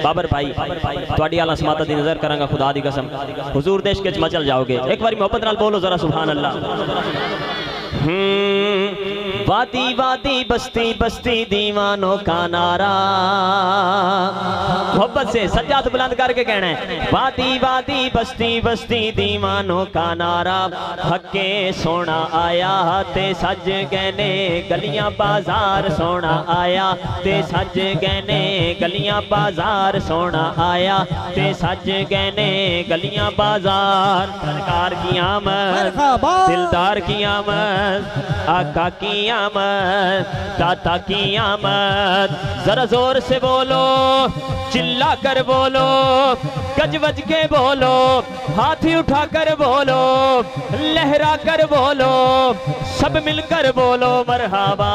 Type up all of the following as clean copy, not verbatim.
बाबर भाई तुहाडी आला समात दी नजर करांगा खुदा दी कसम हुजूर देश के मचल जाओगे। एक बारी मोहब्बत नाल बोलो जरा सुभान अल्लाह। वादी वादी बस्ती बस्ती दीवानों का नारा, मोहब्बत से सज्जाद बुलंद करके कहना है। वादी वादी बस्ती बस्ती दीवानों का नारा, हक्के सोना आया ते सज गहने गलियां बाजार सोना आया ते सज गहने गलियां बाजार सोना आया ते सज गहने गलियां बाजार। सरकार की आमद दिलदार की आमद आका की आमद दाता की आमद। जरा जोर से बोलो चिल्ला कर बोलो गज बज के बोलो हाथी उठा कर बोलो लहरा कर बोलो सब मिलकर बोलो मरहबा।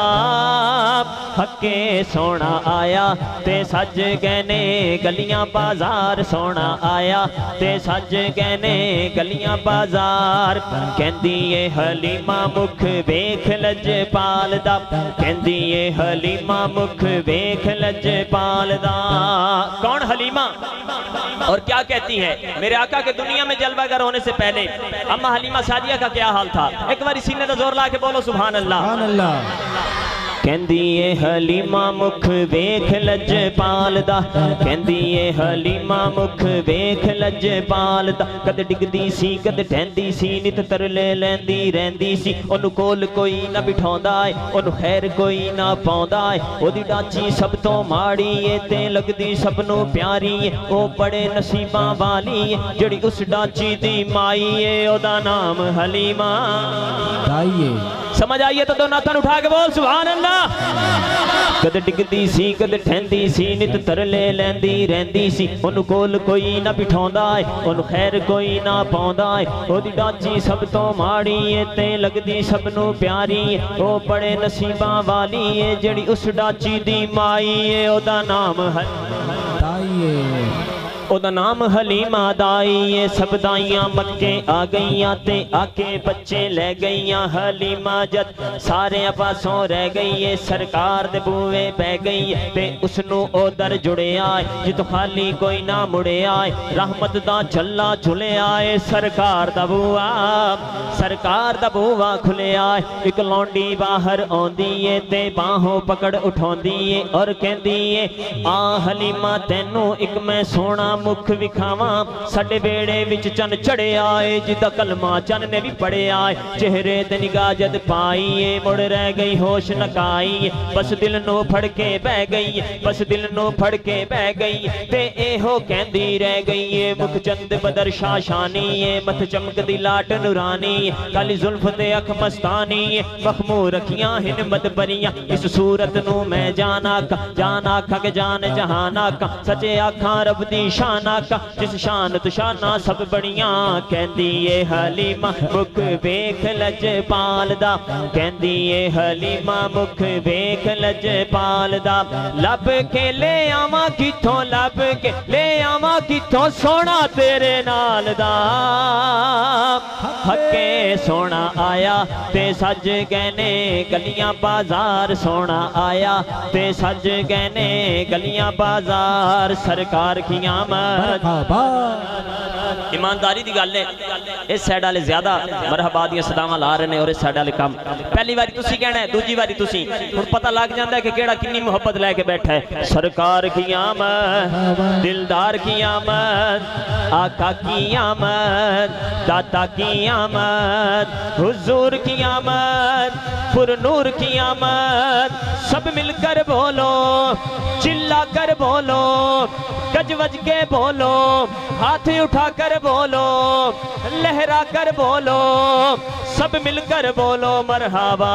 हक्के सोना आया ते सज गहने गलियां बाजार सोना आया ते सज गहने गलियां बाजार। कहंदी ए हलीमा मुख वेख लजपाल दा, कहंदी ए हलीमा मुख वेख लजपाल दा। कौन हलीमा और क्या कहती है? मेरे आका के दुनिया में जलवागर होने से पहले अम्मा हलीमा सादिया का क्या हाल था? एक बार सीने का जोर ला के बोलो सुभान अल्लाह। कहंदी ए हलीमा मुख वेख लजपाल दा, कहंदी ए हलीमा मुख वेख लजपाल दा। कद डिगदी सी कद ढहंदी सी नित तरले लैंदी रहंदी सी। ओनू कोल कोई ना बिठाउंदा है ओनू खैर कोई ना पाउंदा है। ओदी डाची सब तो माड़ी ए ते लगदी सबनू प्यारी है। ओ बड़े नसीबां वाली है जेड़ी उस डाची दी माई है। ओदा नाम हलीमा। समझ आइए तो दोनों हाथ उठा के बोल सुभान अल्लाह। कद डिगदी सी कद ठहंदी सी नित तरले लैंदी रहंदी सी। ओनू कोल कोई ना बिठाउंदा है ओनू खैर कोई ना पाउंदा है। ओदी डाची सब तो माड़ी है ते लगदी सबनू प्यारी है। ओ बड़े नसीबां वाली है जेड़ी उस डाची दी माई है। ओदा नाम ओदा नाम हलीमा दाई है। सब दाइयां मक्के आ गईयां ते आके बच्चे ले गईयां। हलीमा जद सारे पासों रह गई है सरकार दे बूवे पै गई ते उसनू ओदर जुड़े आए जित खाली कोई ना मुड़े आए। रहमत दा झल्ला झुले आए सरकार दा बूआ सरकार दा बूआ खुले आए। एक लौंडी बाहर आउंदी है ते बाहों पकड़ उठाउंदी है और कहंदी है आ हलीमा तैनू एक मैं सोना मुख विखावा। साडे बेड़े विच चन चढ़े आए जिदा कलमा चन ने भी पढ़े आए। चेहरे ते निगाह जद पाई मुड़ रह गई होश नकाई। बस दिल नू फड़ के बह गई बस दिल नू फड़ के बह गई ते एहो कहंदी रह गई मुख चंद बदर शाशानी मथ चमकदी लाट नूरानी। काली जुल्फ ते अख मस्तानी मखमूर अखियां हिन मद बरियां। इस सूरत नू मैं जान आखा के जान जहान आखा। सचे आखा रब दी शान आखा जिस शान तो शाना सब बड़ियां। कहंदी ए हलीमा मुख वेख लजपाल दा, कहंदी ए हलीमा मुख वेख लजपाल दा। लब के ले आवा किथों लब के ले आवा किथों सोना तेरे नाल दा। हक्के सोना आया ते सज गहने गलियां बाजार सोना आया ते सज गहने गलियां बाजार। सरकार की आमद। ईमानदारी दी गल है इस साइड वाले ज्यादा मरहबा दी सदावां ला रहे हैं और इस साइड वाले कम। पहली बारी तुसी कहना है दूजी बारी तुसी हुण पता लग जाता है कि केड़ा कितनी मुहब्बत लैके बैठा है। सरकार की आमद दिलदार की आमद आका की आमद दाता की आमद हुजूर की आमद पुरनूर की आमद। सब मिलकर बोलो चिल्ला कर बोलो गज बज के बोलो हाथी उठा कर बोलो लहरा कर बोलो सब मिलकर बोलो मरहबा।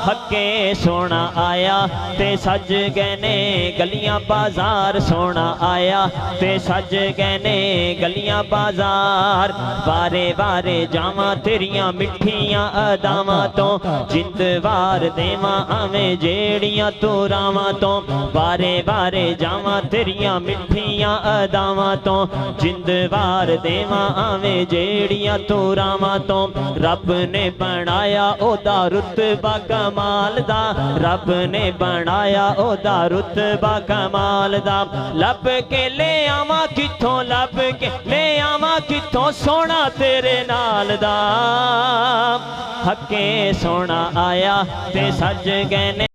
हक्के सोना आया ते सज गहने गलियां बाजार सोना आया ते सज गहने गलियां बाजार। बारे बारे जावां तेरियां मिठियां अदावां तो जिंद वार देवां आवें जेड़ियां तू रावां तो। बारे बारे जावां तेरियां मिठियां अदावां तो जिंद वार देवां आवे जेड़ियां तू रावां तो रब ने बनाया ओदा रुतबा कमाल दा रब ने बनाया ओदा रुतबा कमाल दा लब के ले आवां किथों लब के ले आवां किथों सोना तेरे नाल दा हके सोना आया ते सज गए ने